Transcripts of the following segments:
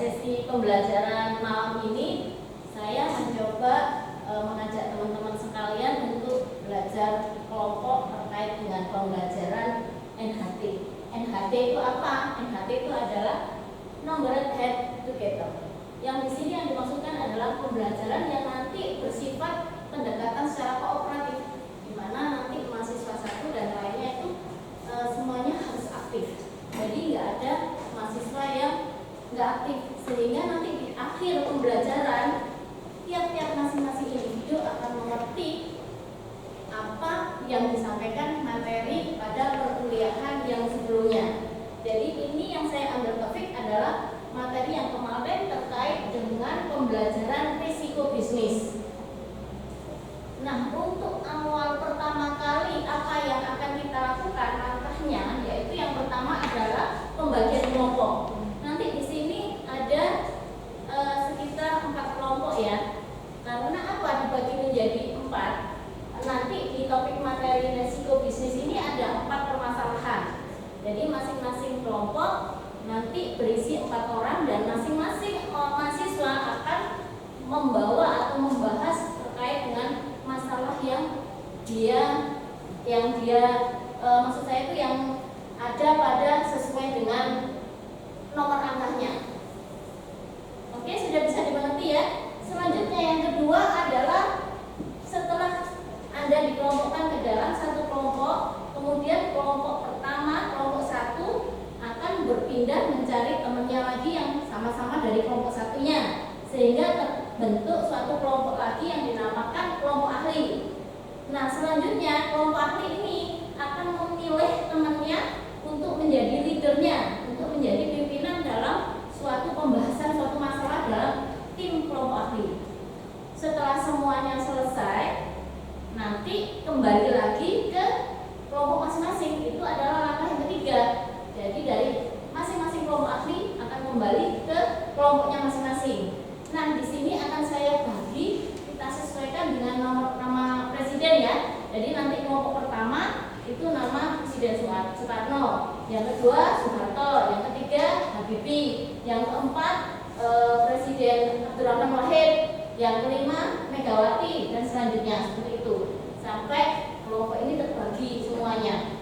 sesi pembelajaran malam ini saya mencoba mengajak teman-teman sekalian untuk belajar kelompok terkait dengan pembelajaran NHT. NHT itu apa? NHT itu adalah Numbered Head Together. Yang di sini yang dimaksudkan adalah pembelajaran yang nanti bersifat pendekatan secara kooperatif, di mana nanti mahasiswa satu dan lainnya itu semuanya harus aktif. Jadi nggak ada mahasiswa yang nggak aktif, sehingga nanti di akhir pembelajaran tiap-tiap masing-masing individu akan mengerti apa yang disampaikan materi pada perkuliahan yang sebelumnya. Jadi ini yang saya ambil topik adalah materi yang kemarin terkait dengan pembelajaran risiko bisnis. Nah, untuk awal pertama kali apa yang akan kita lakukan langkahnya, yaitu yang pertama adalah pembagian kelompok. Nanti di sini ada sekitar 4 kelompok ya. Karena apa dibagi menjadi 4? Nanti di topik materi risiko bisnis ini ada 4 permasalahan. Jadi masing-masing kelompok nanti berisi 4 orang dan masing-masing mahasiswa akan membawa atau membahas terkait dengan masalah yang dia maksud saya itu yang ada pada sesuai dengan nomor angkanya. Oke, sudah bisa dimengerti ya. Selanjutnya yang kedua adalah setelah Anda dikelompokkan ke dalam satu kelompok, kemudian kelompok pertama, kelompok 1 akan berpindah mencari temannya lagi yang sama-sama dari kelompok satunya, sehingga terbentuk suatu kelompok lagi yang dinamakan kelompok ahli. Nah, selanjutnya kelompok ahli ini akan memilih temannya untuk menjadi leadernya, untuk menjadi pimpinan dalam suatu pembahasan suatu masalah dalam tim kelompok ahli. Setelah semuanya selesai, nanti kembali lagi ke kelompok masing-masing. Itu adalah langkah yang ketiga. Jadi dari masing-masing kelompok ahli akan kembali ke kelompoknya masing-masing. Nah, di sini akan saya bagi, kita sesuaikan dengan nama presiden ya. Jadi nanti kelompok pertama itu nama Presiden Soekarno, yang kedua Soeharto, yang ketiga Habibie, yang keempat Presiden Abdurrahman Wahid, yang kelima Megawati, dan selanjutnya seperti itu sampai kelompok ini terbagi semuanya.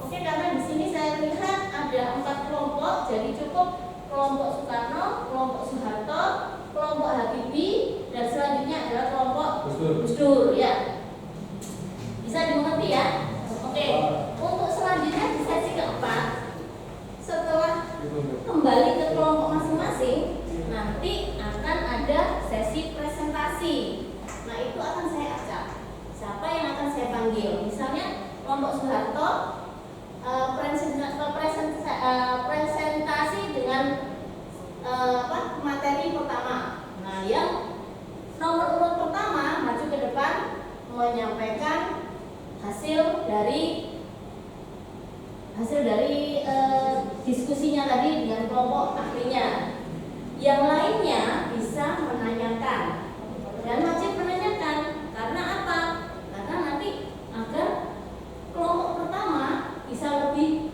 Oke, karena di sini saya lihat ada 4 kelompok, jadi cukup kelompok Soekarno, kelompok Soeharto, kelompok Habibie, dan selanjutnya adalah kelompok Gus Dur ya. Bisa dimengerti ya? Oke. Untuk selanjutnya di sesi keempat, setelah kembali ke kelompok masing-masing, nanti akan ada sesi presentasi. Nah, itu akan saya acak. Siapa yang akan saya panggil? Misalnya kelompok Soeharto presentasi dengan materi pertama. Nah, yang nomor urut pertama maju ke depan menyampaikan hasil dari diskusinya tadi dengan kelompok ahlinya. Yang lainnya bisa menanyakan dan wajib menanyakan. Karena apa? Karena nanti agar kelompok pertama bisa lebih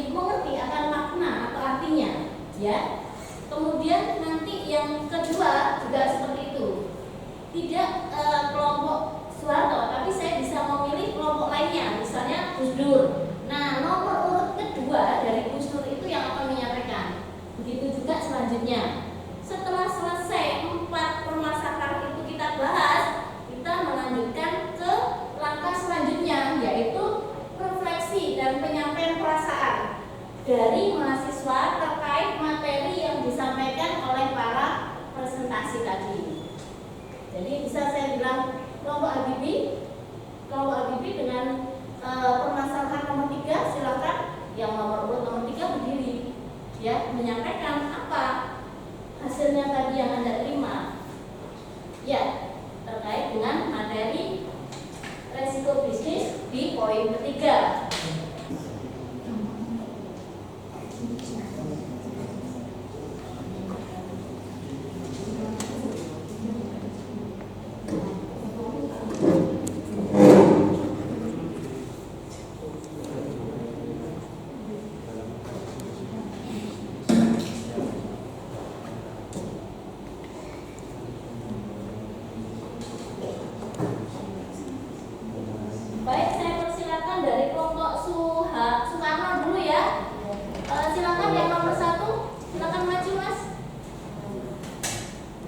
mengerti akan makna atau artinya ya. Kemudian nanti yang kedua juga seperti itu. Tidak kelompok Soeharto, tapi saya bisa memilih kelompok lainnya, misalnya Gus Dur. Nah, nomor urut kedua dari Gus Dur itu yang akan menyampaikan. Begitu juga selanjutnya. Setelah selesai 4 permasalahan itu kita bahas, kita melanjutkan ke langkah selanjutnya, yaitu refleksi dan penyampaian perasaan dari mahasiswa terkait materi yang disampaikan oleh para presentasi tadi. Jadi bisa saya bilang kelompok Habibie dengan permasalahan nomor 3, silakan yang nomor urut nomor 3 berdiri ya, menyampaikan apa hasilnya tadi yang Anda terima ya, terkait dengan materi resiko bisnis di poin ketiga.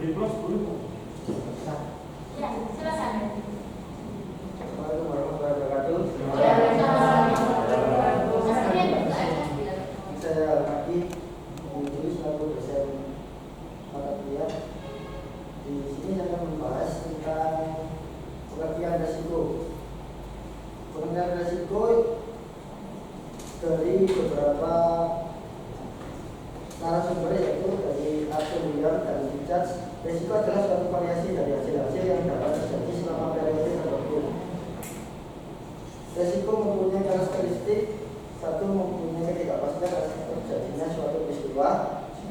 Beri plus boleh. Ya, silakan. Assalamualaikum warahmatullahi wabarakatuh. Saya Al-Maki, Guru selaku dosen mata kuliah. Di sini saya akan membahas tentang pengertian resiko. Pengertian resiko dari beberapa narasumber, yaitu dari Arthur William dan Richard. Resiko adalah suatu variasi dari hasil-hasil yang dapat terjadi selama periode tertentu. Resiko mempunyai karakteristik: satu, mempunyai ketidakpastian atas terjadinya suatu peristiwa;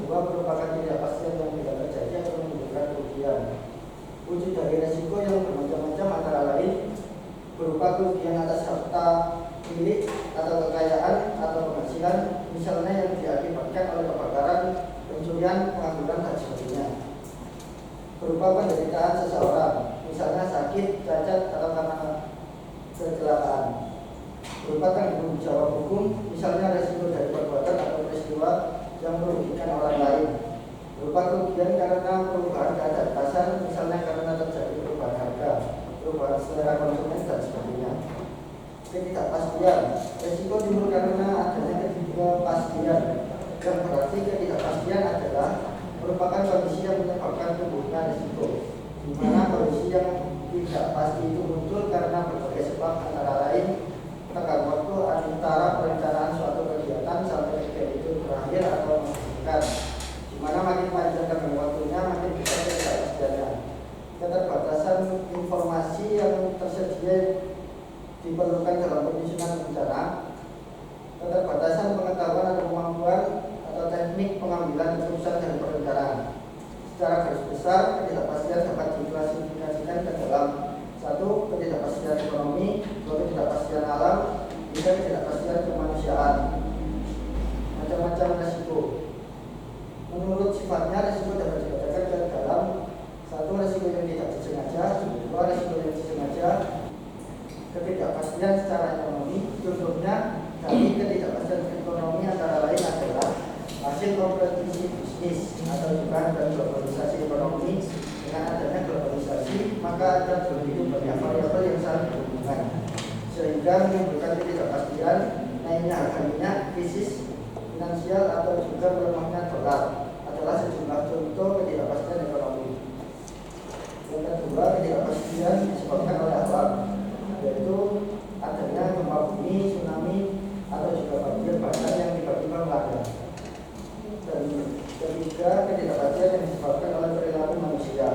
dua, merupakan ketidakpastian yang tidak terjadi atau menimbulkan kerugian. Wujud dari resiko yang bermacam-macam antara lain berupa kerugian atas harta milik atau kekayaan atau penghasilan, misalnya yang diakibatkan oleh kebakaran, pencurian, pengangguran, dan sebagainya. Berupa penderitaan seseorang, misalnya sakit, cacat, atau karena kecelakaan. Berupa tanggung jawab hukum, misalnya resiko dari perbuatan atau peristiwa yang merugikan orang lain. Berupa kerugian karena perubahan keadaan pasar, misalnya karena terjadi perubahan harga, perubahan selera konsumen, dan sebagainya. Ketidakpastian, resiko timbul karena adanya ketidakpastian, yang berarti ketidakpastian adalah merupakan kondisi yang menyebabkan tumbuhnya risiko, di mana kondisi yang tidak pasti itu muncul karena berbagai sebab, antara lain tenggang waktu antara perencanaan suatu kegiatan sampai kegiatan itu berakhir atau menghentikan, di mana makin panjang tenggang waktunya makin besar ketidakpastiannya. Keterbatasan informasi yang tersedia diperlukan dalam penyusunan rencana. Keterbatasan pengetahuan atau kemampuan atau teknik pengambilan keputusan dan perencanaan. Secara garis besar, ketidakpastian dapat diklasifikasikan ke dalam: satu, ketidakpastian ekonomi; dua, ketidakpastian alam; tiga, ketidakpastian kemanusiaan. Macam-macam resiko. Menurut sifatnya, resiko dapat dibacakan ke dalam: satu, resiko yang tidak disengaja; dua, resiko yang disengaja. Ketidakpastian secara ekonomi, contohnya dari ketidakpastian ekonomi antara lain adalah hasil kompetisi bisnis atau juga dan globalisasi ekonomi. Dengan adanya globalisasi, maka ada begitu banyak variabel yang saling berhubungan, sehingga menimbulkan ketidakpastian naiknya harga minyak, krisis finansial, atau juga melemahnya dolar adalah sejumlah contoh ketidakpastian ekonomi. Yang kedua, ketidakpastian disebabkan oleh alam, yaitu adanya gempa bumi, tsunami, atau juga banjir bandang yang tiba-tiba melanda. Dan ketiga, ketidakpastian yang disebabkan oleh perilaku manusia.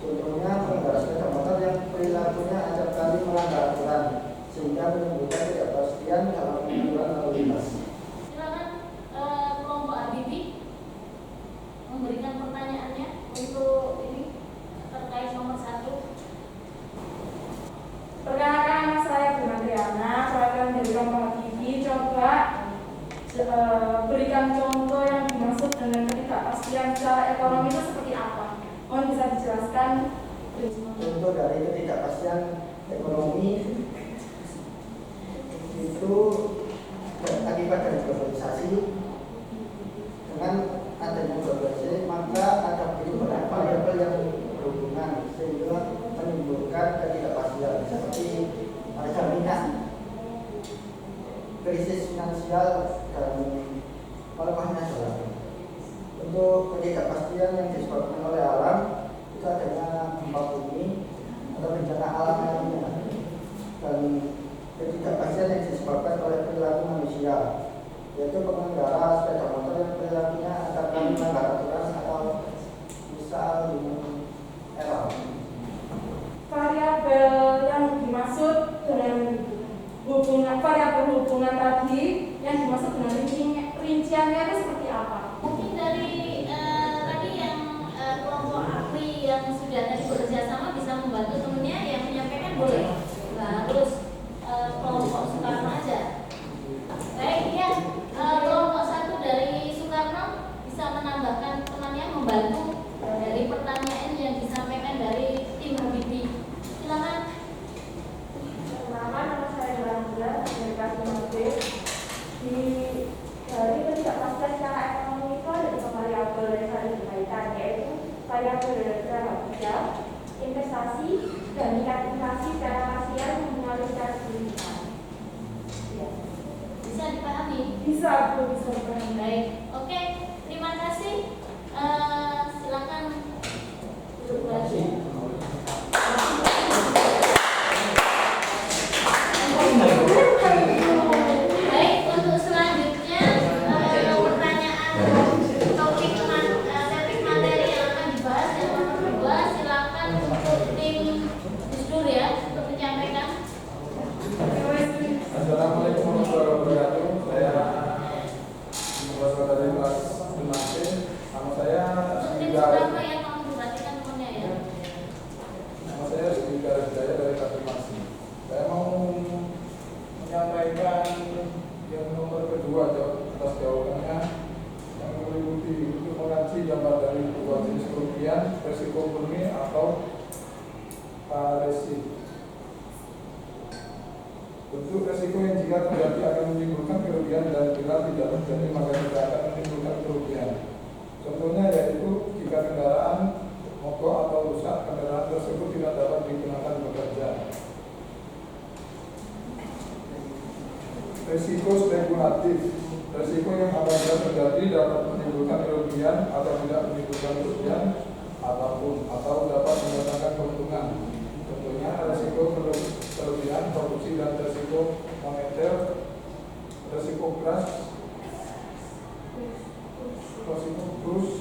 Contohnya pengendara sepeda motor yang perilakunya acap kali melanggar aturan, sehingga menimbulkan ketidakpastian dalam pengaturan lalu lintas. Silakan kelompok Habibie memberikan pertanyaannya untuk ini terkait nomor 1. Perkenalkan, nama saya Bunadriana, perwakilan dari kelompok Habibie. Coba berikan contoh yang dimaksud dengan ketidakpastian secara ekonomi itu seperti apa? Mohon bisa dijelaskan. Contoh dari ketidakpastian ekonomi itu akibat dari globalisasi. Dengan adanya globalisasi, maka ada begitu banyak variabel yang berhubungan sehingga menimbulkan ketidakpastian seperti harga minyak, krisis finansial, dan melemahnya dolar. Untuk ketidakpastian yang disebabkan oleh alam, itu adanya gempa bumi atau bencana alam lainnya, dan ketidakpastian yang disebabkan oleh perilaku manusia, yaitu pengendara sepeda motor yang perilakunya akan melanggar aturan atau misal era. Variabel yang dimaksud dengan variabel hubungan tadi yang dimaksud dengan rinciannya itu seperti apa? Mungkin dari tadi yang kelompok ahli yang sudah tadi bekerja sama bisa membantu temennya yang menyampaikan, boleh. Harus kelompok Soekarno aja. Baik, ya kelompok 1 dari Soekarno bisa menambahkan temannya, membantu dari pertanyaan yang disampaikan dari tim Habibie. Silakan. Nama saya Rangga dari Kasih. Dari ketidakpastian secara ekonomi itu ada 3 variabel yang saling berkaitan, yaitu variabel secara kerja, investasi, dan tingkat inflasi secara parsial mempengaruhi secara signifikan. Ya. Bisa dipahami? Bisa, Bu, bisa dipahami. Baik, oke, terima kasih. Silakan duduk lagi. Baik, untuk selanjutnya pertanyaan topik materi yang akan dibahas yang nomor 2, silakan untuk tim Gusdur ya untuk menyampaikan. Assalamualaikum warahmatullahi wabarakatuh. Saya mahasiswa dari kelas 5C. Nama saya Tim pertama yang kamu diperhatikan temannya ya. Nama saya Sudika Hidayat dari kelas 5C. Saya mau menyampaikan yang nomor kedua atas jawabannya yang meliputi untuk mengaji dampak dari dua jenis kerugian, resiko murni atau resiko. Bentuk resiko yang jika terjadi akan menimbulkan kerugian dan bila tidak terjadi maka tidak akan menimbulkan kerugian. Contohnya yaitu jika kendaraan mogok atau rusak, kendaraan tersebut tidak dapat digunakan bekerja. Risiko spekulatif. Risiko yang apabila terjadi dapat menimbulkan kerugian atau tidak menimbulkan kerugian atau dapat mendatangkan keuntungan. Contohnya risiko kelebihan produksi dan risiko moneter, risiko crash, risiko cruise,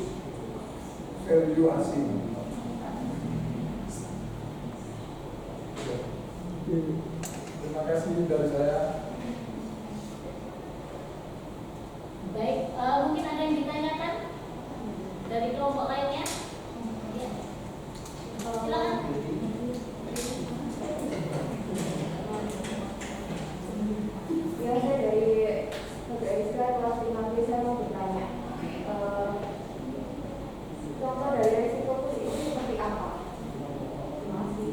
valuasi. Terima kasih dari saya. Baik, mungkin ada yang ditanyakan dari kelompok lainnya? Ya. Silakan. Ya, saya dari kelas 5B, saya mau bertanya, contoh dari resiko itu seperti apa? Terima kasih.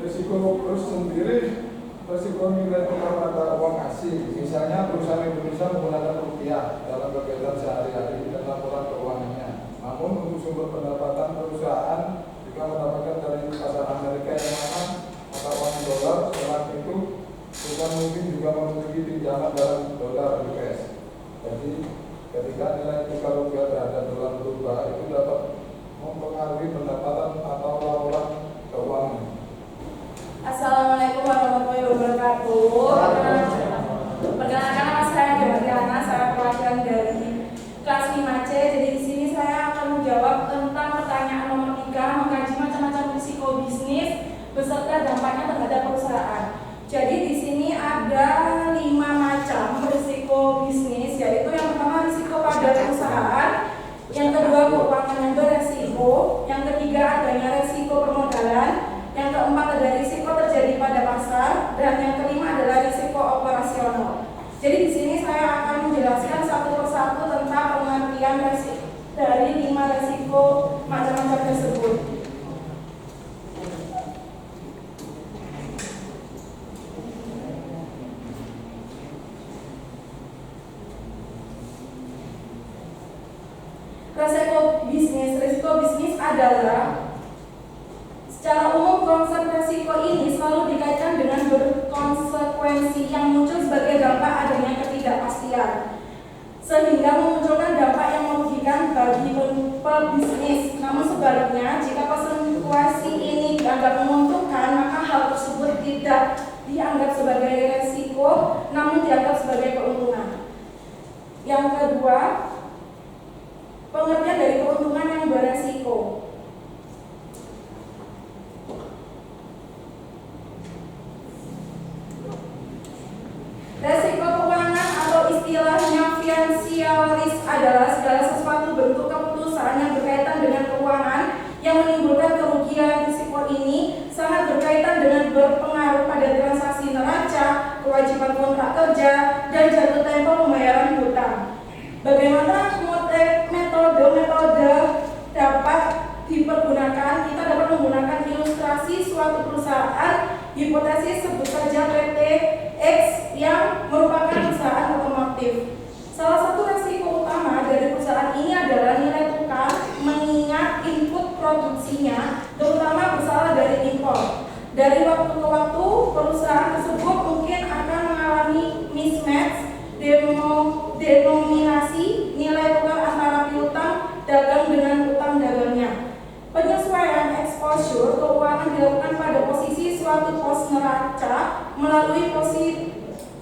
Risiko terus sendiri, risiko nilai tukar mata uang asing. Misalnya perusahaan Indonesia menggunakan rupiah dalam kegiatan sehari-hari dan laporan keuangannya. Namun untuk sumber pendapatan perusahaan jika mendapatkan dari pasar Amerika yang mana mata uang dolar, selain itu bukan mungkin juga memiliki pinjaman dalam dolar US. Jadi ketika nilai tukar rupiah terhadap dolar berubah, itu dapat mempengaruhi pendapatan atau laporan keuangan. Assalamualaikum warahmatullahi wabarakatuh. Perkenalkan, nama saya Dewatriana, saya perwakilan dari kelas 5C. Jadi di sini saya akan menjawab tentang pertanyaan nomor 3, mengkaji macam-macam risiko bisnis beserta dampaknya terhadap perusahaan. Jadi di sini ada 5 macam risiko bisnis, yaitu yang pertama risiko pada perusahaan, yang kedua keuangan yang beresiko, yang ketiga adanya resiko permodalan, yang keempat ada risiko terjadi pada pasar, dan yang kelima adalah risiko operasional. Jadi di sini saya akan menjelaskan satu persatu tentang pengertian dari 5 risiko macam-macam tersebut. Risiko bisnis adalah secara umum konsep resiko ini selalu dikaitkan dengan berkonsekuensi yang muncul sebagai dampak adanya ketidakpastian, sehingga memunculkan dampak yang merugikan bagi pebisnis. Namun sebaliknya, jika konsekuensi ini dianggap menguntungkan, maka hal tersebut tidak dianggap sebagai resiko, namun dianggap sebagai keuntungan. Yang kedua, pengertian dari keuntungan yang beresiko. Resiko keuangan atau istilahnya financial risk adalah segala sesuatu bentuk keputusan yang berkaitan dengan keuangan yang menimbulkan kerugian. Risiko ini sangat berkaitan dengan berpengaruh pada transaksi neraca, kewajiban kontrak kerja, dan jatuh tempo pembayaran hutang. Bagaimana metode dapat dipergunakan? Kita dapat menggunakan ilustrasi suatu perusahaan, hipotesis sebut saja PT X yang merupakan perusahaan otomotif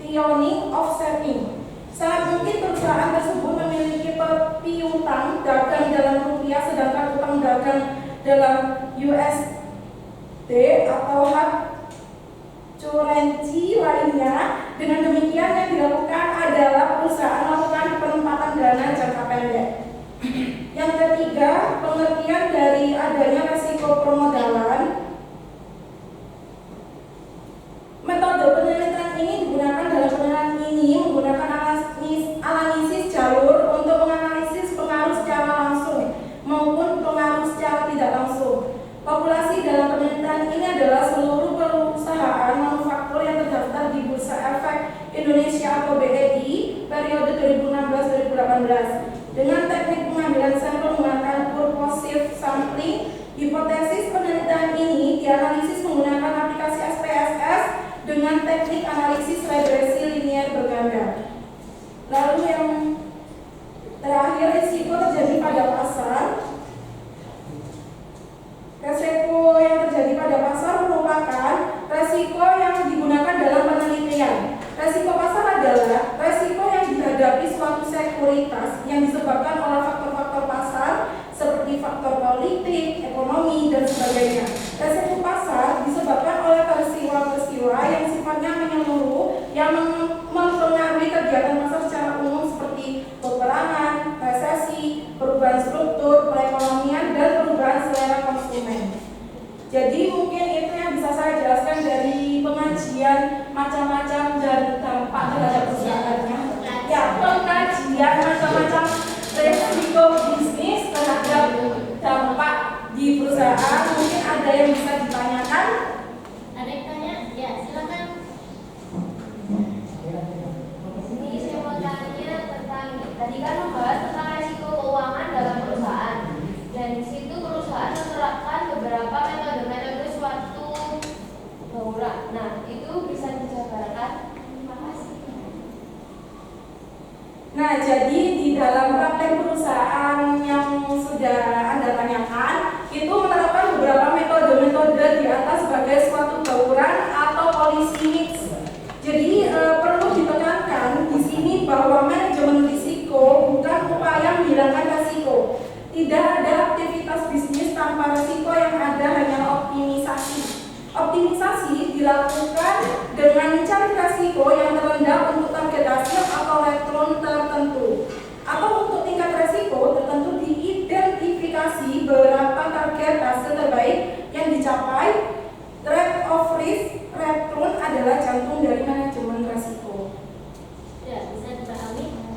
positioning of saving. Sangat mungkin perusahaan tersebut memiliki piutang dagang dalam rupiah sedangkan utang dagang dalam USD atau hak currency lainnya. Dengan demikian yang dilakukan adalah perusahaan melakukan penempatan dana jangka pendek. Yang ketiga, pengertian dari adanya risiko permodalan. Metode penelitian ini digunakan dalam penelitian ini menggunakan analisis jalur untuk menganalisis pengaruh secara langsung maupun pengaruh secara tidak langsung. Populasi dalam penelitian ini adalah seluruh perusahaan manufaktur yang terdaftar di Bursa Efek Indonesia atau BEI periode 2016-2018 dengan teknik pengambilan sampel menggunakan purposive sampling. Hipotesis penelitian ini dianalisis menggunakan aplikasi SPSS dengan teknik analisis regresi linear berganda. Lalu yang terakhir, risiko terjadi pada pasar. Resiko yang terjadi pada pasar merupakan resiko yang digunakan dalam penelitian. Resiko pasar adalah resiko yang dihadapi suatu sekuritas yang disebabkan oleh faktor-faktor pasar seperti faktor politik, ekonomi, dan sebagainya. Resiko pasar disebabkan oleh peristiwa-peristiwa yang sifatnya menyeluruh yang mempengaruhi kegiatan pasar secara umum seperti peperangan, resesi, perubahan struktur perekonomian, dan perubahan selera konsumen. Jadi mungkin itu yang bisa saya jelaskan dari pengajian macam-macam dan dampak terhadap perusahaannya. Ya, pengkajian macam-macam risiko bisnis terhadap dampak di perusahaan. Mungkin ada yang bisa ditanyakan? Ada yang tanya? Ya, silakan. Ini saya mau tanya tentang, tadi kan membahas tentang risiko keuangan dalam perusahaan. Dan di situ perusahaan menerapkan beberapa metode-metode suatu darurat. Nah, itu bisa dijabarkan? Terima kasih. Nah, jadi di dalam praktek perusahaan yang sudah Anda tanyakan, itu menerapkan beberapa metode-metode di atas sebagai suatu bauran atau policy mix. Jadi perlu ditekankan di sini bahwa manajemen risiko bukan upaya menghilangkan risiko. Tidak ada aktivitas bisnis tanpa risiko, yang ada hanyalah optimisasi. Optimisasi dilakukan dengan mencari risiko yang terendah untuk target hasil atau return tertentu, atau untuk tingkat risiko tertentu diidentifikasi berapa target hasil terbaik yang dicapai. Trade of risk return adalah jantung dari manajemen risiko. Ya, bisa dipahami.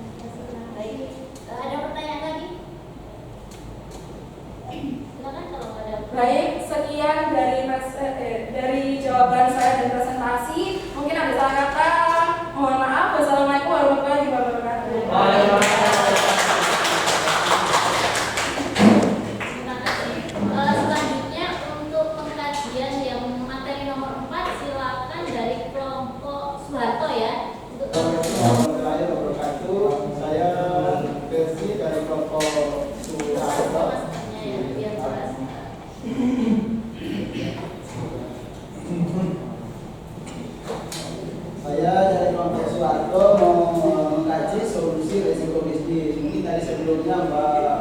Baik, ada pertanyaan lagi? Silakan kalau ada. Baik, sekian dari jawaban saya dan presentasi. Mungkin ada salah kata, mohon maaf. Wassalamualaikum warahmatullahi wabarakatuh. Terima kasih. Selanjutnya untuk pengkajian yang materi nomor 4, silakan dari kelompok Soeharto ya. Untuk Assalamualaikum warahmatullahi wabarakatuh. Saya versi dari kelompok Soeharto. ya, biar jelas. Saya dari kelompok Soeharto mau mengkaji solusi risiko bisnis. Mungkin tadi sebelumnya Mbak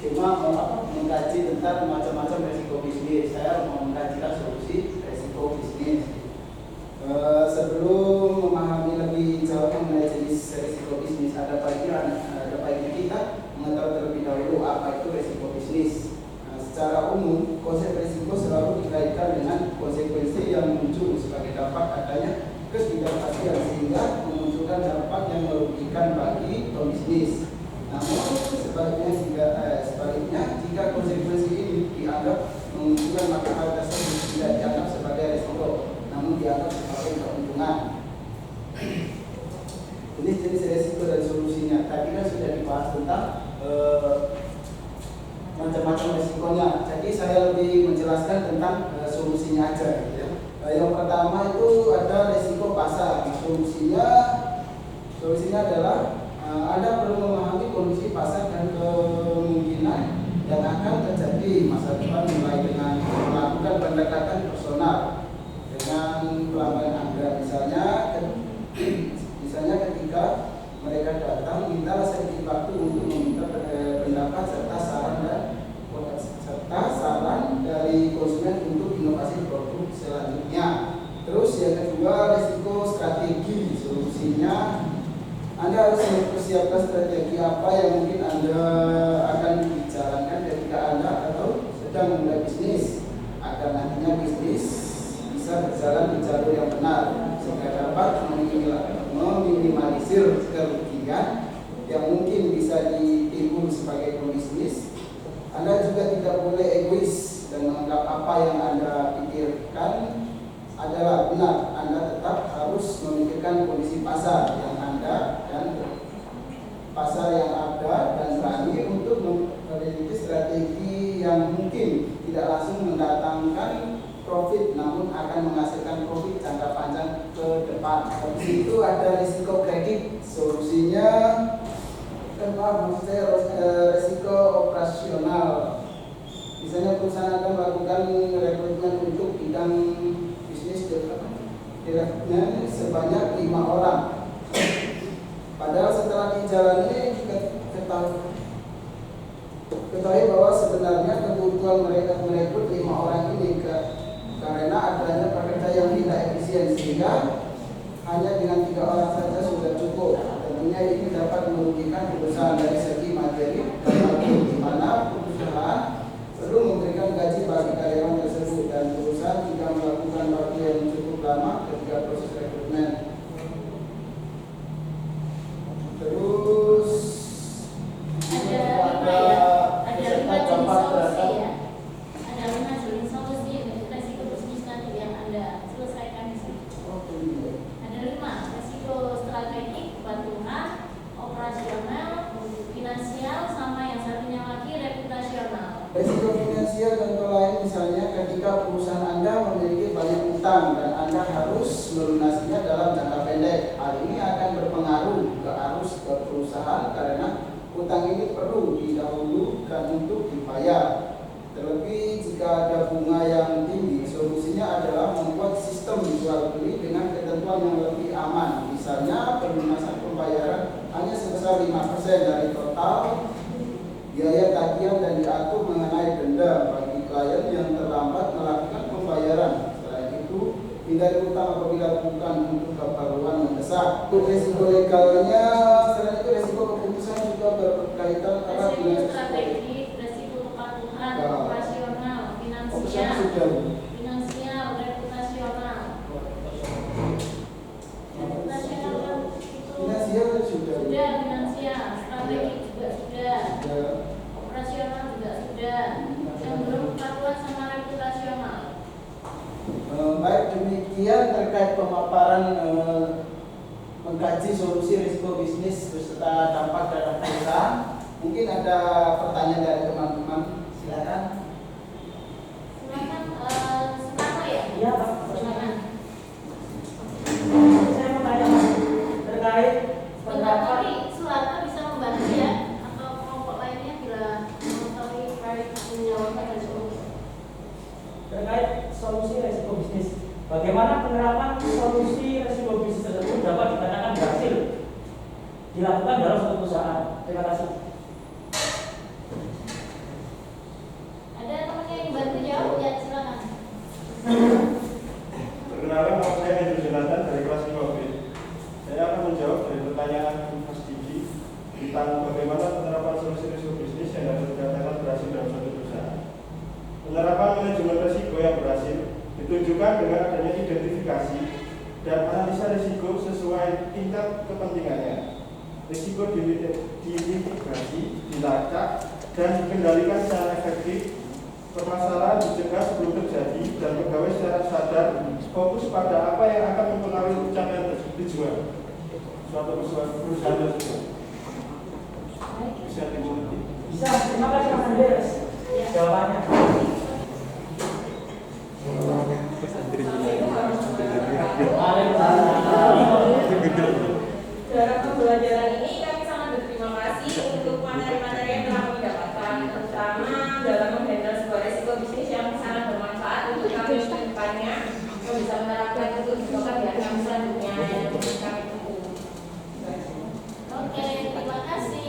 Irma mau mengkaji tentang macam-macam risiko bisnis. Saya mau mengkajikan solusi risiko bisnis. Sebelum memahami lebih jauh mengenai jenis risiko bisnis, ada baiknya kita mengetahui terlebih dahulu apa itu risiko bisnis. Secara umum, konsep risiko selalu dikaitkan dengan konsekuensi yang muncul sebagai dampak adanya ketidakpastian sehingga memunculkan dampak yang merugikan bagi pebisnis. Namun sebaliknya, jika konsekuensi ini dianggap menguntungkan, maka hal tersebut tidak dianggap sebagai risiko, namun dianggap sebagai keuntungan. Jenis-jenis risiko dan solusinya tadi kan sudah dibahas tentang macam-macam risikonya. Jadi saya lebih menjelaskan tentang solusinya aja. Ya. Yang pertama itu ada risiko pasar. Solusinya adalah Anda perlu memahami kondisi pasar dan kemungkinan yang akan terjadi masa depan, mulai dengan melakukan pendekatan personal dengan pelanggan Anda. Misalnya, Solusinya Anda harus mempersiapkan strategi apa yang mungkin Anda akan dijalankan ketika Anda atau sedang memulai bisnis agar nantinya bisnis bisa berjalan di jalur yang benar sehingga dapat meminimalisir kerugian yang mungkin bisa ditimbul sebagai pebisnis. Anda juga tidak boleh egois dan menganggap apa yang Anda pikirkan adalah benar. Anda tetap harus memikirkan kondisi pasar yang ada dan berani untuk memiliki strategi yang mungkin tidak langsung mendatangkan profit namun akan menghasilkan profit jangka panjang ke depan. Habis itu ada risiko kredit. Solusinya risiko operasional. Misalnya perusahaan akan melakukan rekrutmen untuk bidang bisnis development sebanyak 5 orang. Padahal setelah dijalani ketahui bahwa sebenarnya kebutuhan mereka merekrut 5 orang ini karena adanya pekerja yang tidak efisien sehingga hanya dengan 3 orang saja sudah cukup. Tentunya ini dapat merugikan perusahaan dari segi materi dan waktu, di mana perusahaan perlu memberikan gaji bagi karyawan tersebut dan perusahaan juga melakukan waktu yang cukup lama ketika proses rekrutmen. Terus ada 5 jenis solusi ya. Ada 5 jenis solusi resiko bisnis nanti yang Anda selesaikan di sini. Ada 5 resiko strategik, kepatuhan, operasional, finansial, sama yang satunya lagi reputasional. Resiko finansial contoh lain misalnya ketika perusahaan Anda memiliki banyak utang dan Anda harus melunasinya dalam jangka pendek. Hal ini akan berpengaruh ke arus ke perusahaan karena utang ini perlu didahulukan untuk dibayar. Terlebih jika ada bunga yang tinggi, solusinya adalah membuat sistem jual beli dengan ketentuan yang lebih aman. Misalnya pelunasan pembayaran hanya sebesar 5% dari total biaya tagihan dan diatur mengenai denda bagi klien yang terlambat melakukan pembayaran. Selain itu, hindari utang apabila bukan untuk keperluan mendesak. Untuk resiko legalnya, selain itu resiko keputusan juga berkaitan erat dengan strategi, resiko kepatuhan, operasional, finansial, reputasional. Reputasional kan itu finansial sudah, finansial, strategi juga sudah, operasional juga sudah, yang belum kepatuhan sama reputasional. Baik, demikian terkait pemaparan mengkaji solusi risiko bisnis beserta dampak terhadap perusahaan. Mungkin ada pertanyaan dari teman-teman, silakan. Silakan ya? Iya, Pak. Silakan. Saya mau tanya terkait pendapat Tapi Sulata bisa membantu ya, atau kelompok lainnya bila mengetahui jawaban dari solusi. terkait solusi resiko bisnis. Bagaimana penerapan solusi resiko bisnis tersebut dapat dikatakan berhasil dilakukan dalam suatu perusahaan? Terima kasih. Ada temannya yang bantu jawab ya, silakan. Perkenalkan, nama saya Hendro Jonathan dari kelas 5B. Saya akan menjawab dari pertanyaan Mas Diki tentang bagaimana penerapan solusi risiko bisnis yang dapat dikatakan berhasil dalam suatu perusahaan. Penerapan manajemen risiko yang berhasil ditunjukkan dengan adanya identifikasi dan analisa risiko sesuai tingkat kepentingannya. Risiko dimitigasi, dilacak, dan dikendalikan secara efektif. Permasalahan dicegah sebelum terjadi dan pegawai secara sadar fokus pada apa yang akan mempengaruhi pencapaian tujuan suatu perusahaan tersebut. Bisa dimengerti? Bisa, terima kasih Mas Andreas. Jawabannya. Dalam pembelajaran ini kami sangat berterima kasih untuk materi-materi yang telah kami dapatkan, terutama dalam menghandle sebuah resiko bisnis yang sangat bermanfaat untuk kami ke depannya, yang bisa menerapkan untuk pekerjaan selanjutnya yang kami tunggu. Oke, terima kasih.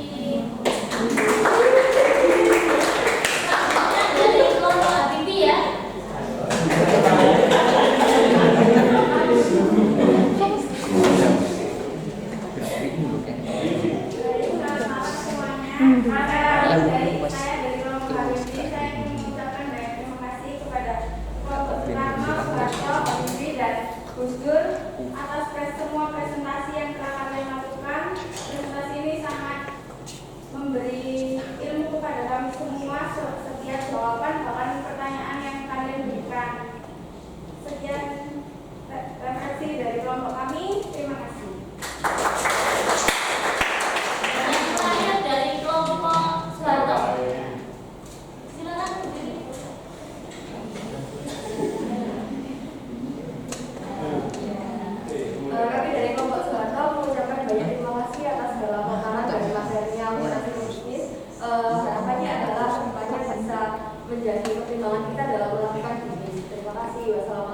Dari menjadi pertimbangan kita dalam melakukan bisnis. Terima kasih. Wassalamualaikum.